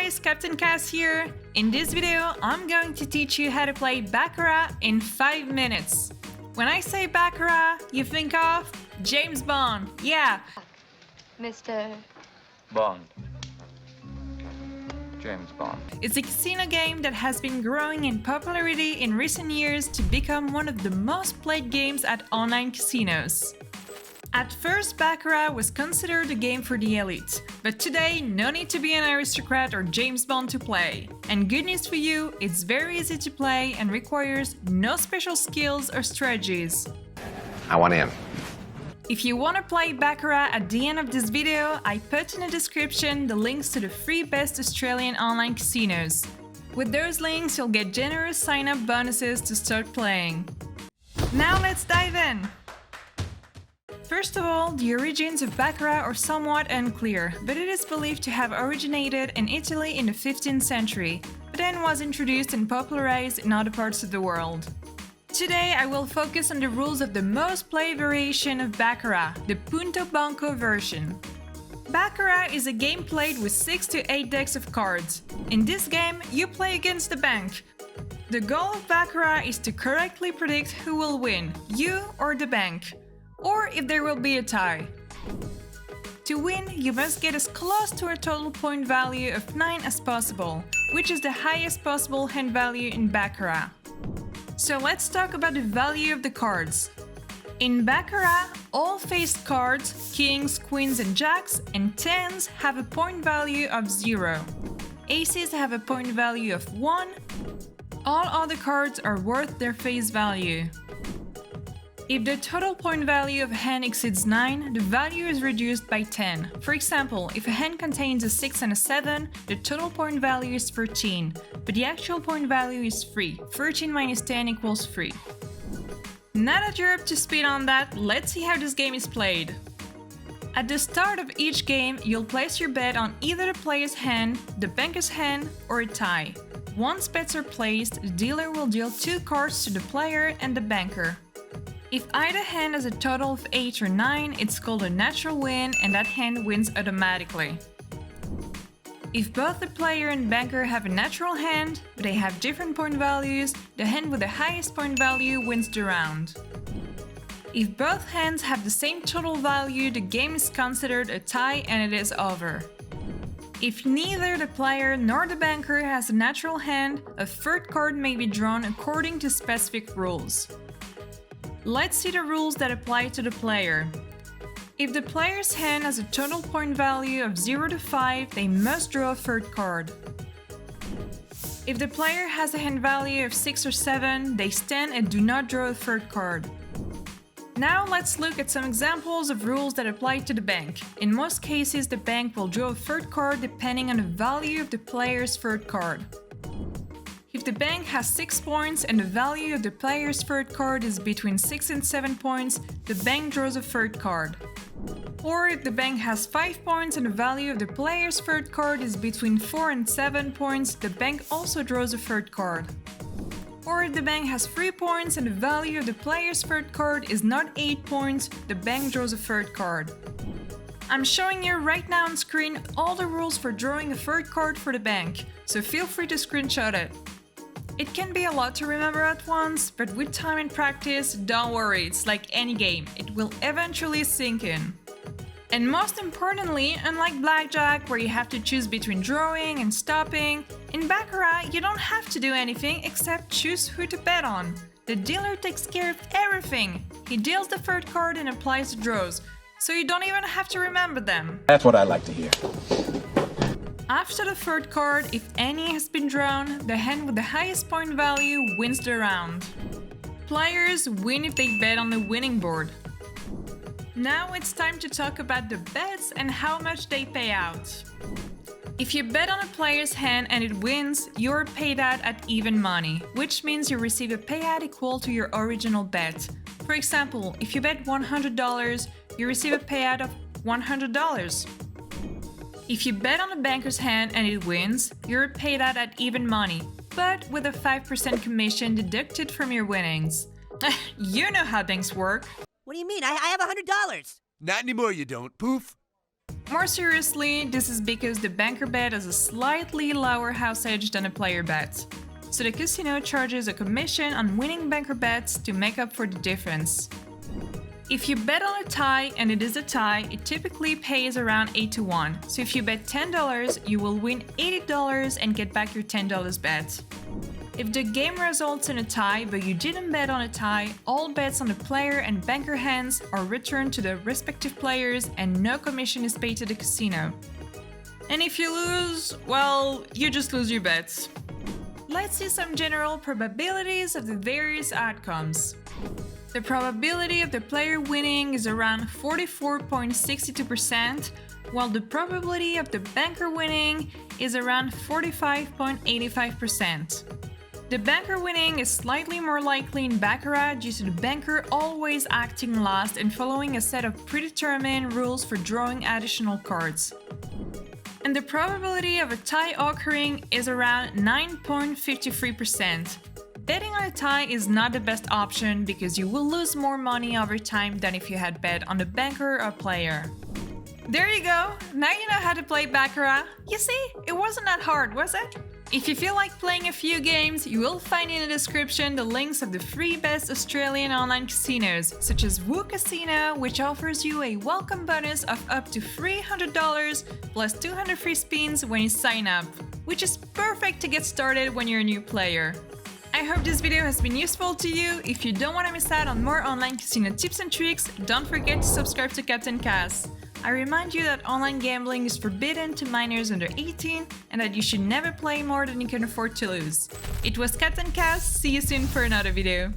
guys, CaptainCaz here. In this video, I'm going to teach you how to play Baccarat in 5 minutes. When I say Baccarat, you think of James Bond. Yeah. Mr. Bond. James Bond. It's a casino game that has been growing in popularity in recent years to become one of the most played games at online casinos. At first, Baccarat was considered a game for the elite, but today, no need to be an aristocrat or James Bond to play. And good news for you, it's very easy to play and requires no special skills or strategies. I want in. If you want to play Baccarat at the end of this video, I put in the description the links to the 3 best Australian online casinos. With those links, you'll get generous sign-up bonuses to start playing. Now let's dive in! First of all, the origins of Baccarat are somewhat unclear, but it is believed to have originated in Italy in the 15th century, but then was introduced and popularized in other parts of the world. Today I will focus on the rules of the most played variation of Baccarat, the Punto Banco version. Baccarat is a game played with 6 to 8 decks of cards. In this game, you play against the bank. The goal of Baccarat is to correctly predict who will win, you or the bank, or if there will be a tie. To win, you must get as close to a total point value of 9 as possible, which is the highest possible hand value in Baccarat. So let's talk about the value of the cards. In Baccarat, all faced cards, kings, queens and jacks, and tens have a point value of 0. Aces have a point value of 1. All other cards are worth their face value. If the total point value of a hand exceeds 9, the value is reduced by 10. For example, if a hand contains a 6 and a 7, the total point value is 13, but the actual point value is 3. 13 minus 10 equals 3. Now that you're up to speed on that, let's see how this game is played. At the start of each game, you'll place your bet on either the player's hand, the banker's hand, or a tie. Once bets are placed, the dealer will deal 2 cards to the player and the banker. If either hand has a total of 8 or 9, it's called a natural win and that hand wins automatically. If both the player and banker have a natural hand, but they have different point values, the hand with the highest point value wins the round. If both hands have the same total value, the game is considered a tie and it is over. If neither the player nor the banker has a natural hand, a third card may be drawn according to specific rules. Let's see the rules that apply to the player. If the player's hand has a total point value of 0 to 5, they must draw a third card. If the player has a hand value of 6 or 7, they stand and do not draw a third card. Now let's look at some examples of rules that apply to the bank. In most cases, the bank will draw a third card depending on the value of the player's third card. If the bank has 6 points and the value of the player's third card is between 6 and 7 points, the bank draws a third card. Or if the bank has 5 points and the value of the player's third card is between 4 and 7 points, the bank also draws a third card. Or if the bank has 3 points and the value of the player's third card is not 8 points, the bank draws a third card. I'm showing you right now on screen all the rules for drawing a third card for the bank, so feel free to screenshot it. It can be a lot to remember at once, but with time and practice, don't worry, it's like any game, it will eventually sink in. And most importantly, unlike blackjack where you have to choose between drawing and stopping, in Baccarat you don't have to do anything except choose who to bet on. The dealer takes care of everything. He deals the third card and applies the draws, so you don't even have to remember them. That's what I like to hear. After the third card, if any has been drawn, the hand with the highest point value wins the round. Players win if they bet on the winning board. Now it's time to talk about the bets and how much they pay out. If you bet on a player's hand and it wins, you're paid out at even money, which means you receive a payout equal to your original bet. For example, if you bet $100, you receive a payout of $100. If you bet on a banker's hand and it wins, you're paid out at even money, but with a 5% commission deducted from your winnings. You know how things work. What do you mean? I have $100. Not anymore, you don't. Poof. More seriously, this is because the banker bet has a slightly lower house edge than a player bet. So the casino charges a commission on winning banker bets to make up for the difference. If you bet on a tie and it is a tie, it typically pays around 8 to 1. So if you bet $10, you will win $80 and get back your $10 bet. If the game results in a tie but you didn't bet on a tie, all bets on the player and banker hands are returned to the respective players and no commission is paid to the casino. And if you lose, well, you just lose your bets. Let's see some general probabilities of the various outcomes. The probability of the player winning is around 44.62%, while the probability of the banker winning is around 45.85%. The banker winning is slightly more likely in Baccarat due to the banker always acting last and following a set of predetermined rules for drawing additional cards. And the probability of a tie occurring is around 9.53%. Betting on a tie is not the best option because you will lose more money over time than if you had bet on the banker or player. There you go! Now you know how to play Baccarat. You see, it wasn't that hard, was it? If you feel like playing a few games, you will find in the description the links of the 3 best Australian online casinos, such as Woo Casino, which offers you a welcome bonus of up to $300 plus 200 free spins when you sign up, which is perfect to get started when you're a new player. I hope this video has been useful to you. If you don't want to miss out on more online casino tips and tricks, don't forget to subscribe to CaptainCaz. I remind you that online gambling is forbidden to minors under 18 and that you should never play more than you can afford to lose. It was CaptainCaz, see you soon for another video.